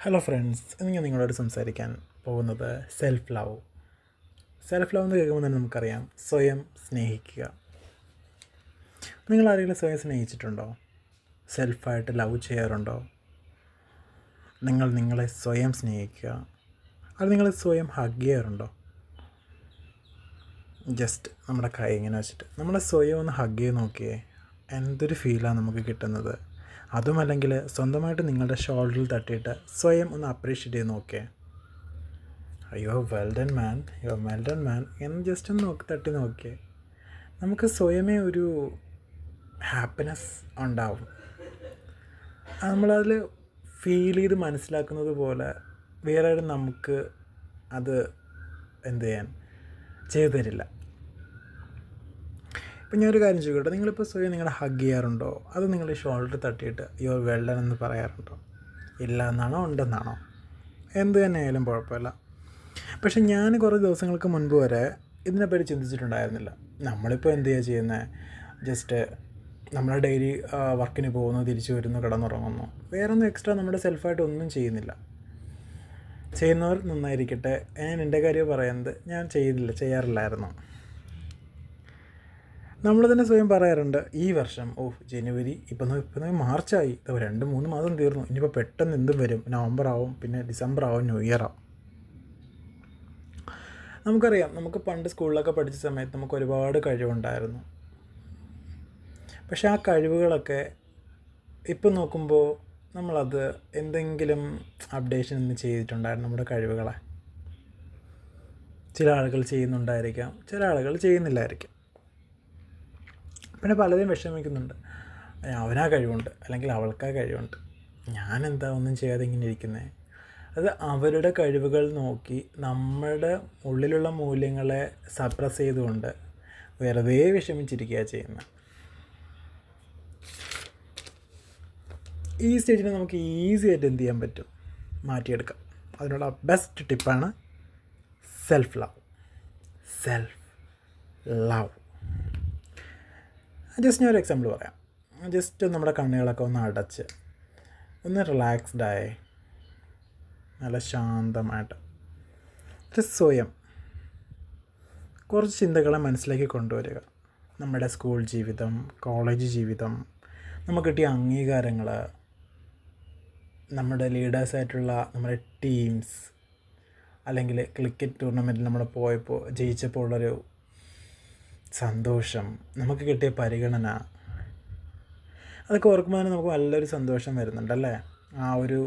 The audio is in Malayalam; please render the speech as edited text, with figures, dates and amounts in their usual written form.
ഹലോ ഫ്രണ്ട്സ്, ഇന്ന് ഞാൻ നിങ്ങളോട് സംസാരിക്കാൻ പോകുന്നത് സെൽഫ് ലവ് എന്ന് കേൾക്കുമ്പോൾ തന്നെ നമുക്കറിയാം, സ്വയം സ്നേഹിക്കുക. നിങ്ങൾ ആരെങ്കിലും സ്വയം സ്നേഹിച്ചിട്ടുണ്ടോ? സെൽഫായിട്ട് ലവ് ചെയ്യാറുണ്ടോ? നിങ്ങൾ നിങ്ങളെ സ്വയം സ്നേഹിക്കുക. അത് നിങ്ങൾ സ്വയം ഹഗ് ചെയ്യാറുണ്ടോ? ജസ്റ്റ് നമ്മുടെ കൈ ഇങ്ങനെ വെച്ചിട്ട് നമ്മളെ സ്വയം ഒന്ന് ഹഗ് ചെയ്ത് നോക്കിയേ, എന്തൊരു ഫീലാണ് നമുക്ക് കിട്ടുന്നത്. അതുമല്ലെങ്കിൽ സ്വന്തമായിട്ട് നിങ്ങളുടെ ഷോൾഡറിൽ തട്ടിയിട്ട് സ്വയം ഒന്ന് അപ്രീഷിയേറ്റ് ചെയ്ത് നോക്കിയേ. യു ആർ വെൽ ഡൺ മാൻ എന്ന് ജസ്റ്റ് ഒന്ന് തട്ടി നോക്കിയേ. നമുക്ക് സ്വയമേ ഒരു ഹാപ്പിനെസ് ഉണ്ടാവും. നമ്മളതിൽ ഫീൽ ചെയ്ത് മനസ്സിലാക്കുന്നത് പോലെ വേറെ ആരും നമുക്ക് അത് ചെയ്തു തരില്ല. ഇപ്പം ഞാനൊരു കാര്യം ചോദിക്കട്ടെ, നിങ്ങളിപ്പോൾ സ്വയം നിങ്ങളെ ഹഗ് ചെയ്യാറുണ്ടോ? അത് നിങ്ങളുടെ ഷോൾഡർ തട്ടിയിട്ട് യു ആർ വെൽ ഡൺ എന്ന് പറയാറുണ്ടോ? ഇല്ല എന്നാണോ ഉണ്ടെന്നാണോ? എന്ത് തന്നെ ആയാലും കുഴപ്പമില്ല. പക്ഷെ ഞാൻ കുറേ ദിവസങ്ങൾക്ക് മുൻപ് വരെ ഇതിനെപ്പറ്റി ചിന്തിച്ചിട്ടുണ്ടായിരുന്നില്ല. നമ്മളിപ്പോൾ എന്ത് ചെയ്യുന്നത്? ജസ്റ്റ് നമ്മൾ ഡെയിലി വർക്കിന് പോകുന്നു, തിരിച്ചു വരുന്നു, കിടന്നുറങ്ങുന്നു, വേറെ ഒന്നും എക്സ്ട്രാ നമ്മുടെ സെൽഫായിട്ട് ഒന്നും ചെയ്യുന്നില്ല. ചെയ്യുന്നവർ നന്നായിരിക്കട്ടെ. ഞാൻ എൻ്റെ കാര്യം പറയുന്നത്, ഞാൻ ചെയ്യാറില്ലായിരുന്നു. നമ്മൾ തന്നെ സ്വയം പറയാറുണ്ട്, ഈ വർഷം ജനുവരി ഇപ്പം മാർച്ചായി, 2-3 മാസം തീർന്നു, ഇനിയിപ്പോൾ പെട്ടെന്ന് എന്തും വരും, നവംബർ ആവും, പിന്നെ ഡിസംബർ ആവും, ന്യൂ ഇയർ ആവും. നമുക്കറിയാം, നമുക്ക് പണ്ട് സ്കൂളിലൊക്കെ പഠിച്ച സമയത്ത് നമുക്ക് ഒരുപാട് കഴിവുണ്ടായിരുന്നു. പക്ഷേ ആ കഴിവുകളൊക്കെ ഇപ്പം നോക്കുമ്പോൾ നമ്മളത് എന്തെങ്കിലും അപ്ഡേഷൻ ഒന്നും ചെയ്തിട്ടുണ്ടായിരുന്നു. നമ്മുടെ കഴിവുകളെ ചില ആളുകൾ ചെയ്യുന്നുണ്ടായിരിക്കാം, ചില ആളുകൾ ചെയ്യുന്നില്ലായിരിക്കും. പിന്നെ പലരും വിഷമിക്കുന്നുണ്ട്, അവനാ കഴിവുണ്ട് അല്ലെങ്കിൽ അവൾക്കാ കഴിവുണ്ട്, ഞാനെന്താ ഒന്നും ചെയ്യാതെ ഇങ്ങനെ ഇരിക്കുന്നത്. അത് അവരുടെ കഴിവുകൾ നോക്കി നമ്മുടെ ഉള്ളിലുള്ള മൂല്യങ്ങളെ സപ്രസ് ചെയ്തുകൊണ്ട് വെറുതെ വിഷമിച്ചിരിക്കുക ചെയ്യുന്നത്. ഈ സ്റ്റേജിനെ നമുക്ക് ഈസി ആയിട്ട് എന്ത് ചെയ്യാൻ പറ്റും? മാറ്റിയെടുക്കാം. അതിനുള്ള ബെസ്റ്റ് ടിപ്പാണ് സെൽഫ് ലവ്. ജസ്റ്റ് ഞാൻ ഒരു എക്സാമ്പിൾ പറയാം. ജസ്റ്റ് നമ്മുടെ കണ്ണുകളൊക്കെ ഒന്ന് അടച്ച് ഒന്ന് റിലാക്സ്ഡായി നല്ല ശാന്തമായിട്ട് സ്വയം കുറച്ച് ചിന്തകളെ മനസ്സിലേക്ക് കൊണ്ടുവരിക. നമ്മുടെ സ്കൂൾ ജീവിതം, കോളേജ് ജീവിതം, നമുക്ക് കിട്ടിയ അംഗീകാരങ്ങൾ, നമ്മുടെ ലീഡേഴ്സായിട്ടുള്ള നമ്മുടെ ടീംസ്, അല്ലെങ്കിൽ ക്രിക്കറ്റ് ടൂർണമെൻറ്റിൽ നമ്മൾ ജയിച്ചപ്പോൾ ഉള്ളൊരു സന്തോഷം, നമുക്ക് കിട്ടിയ പരിഗണന, അതൊക്കെ ഓർക്കുമ്പോൾ തന്നെ നമുക്ക് നല്ലൊരു സന്തോഷം വരുന്നുണ്ടല്ലേ. ആ ഒരു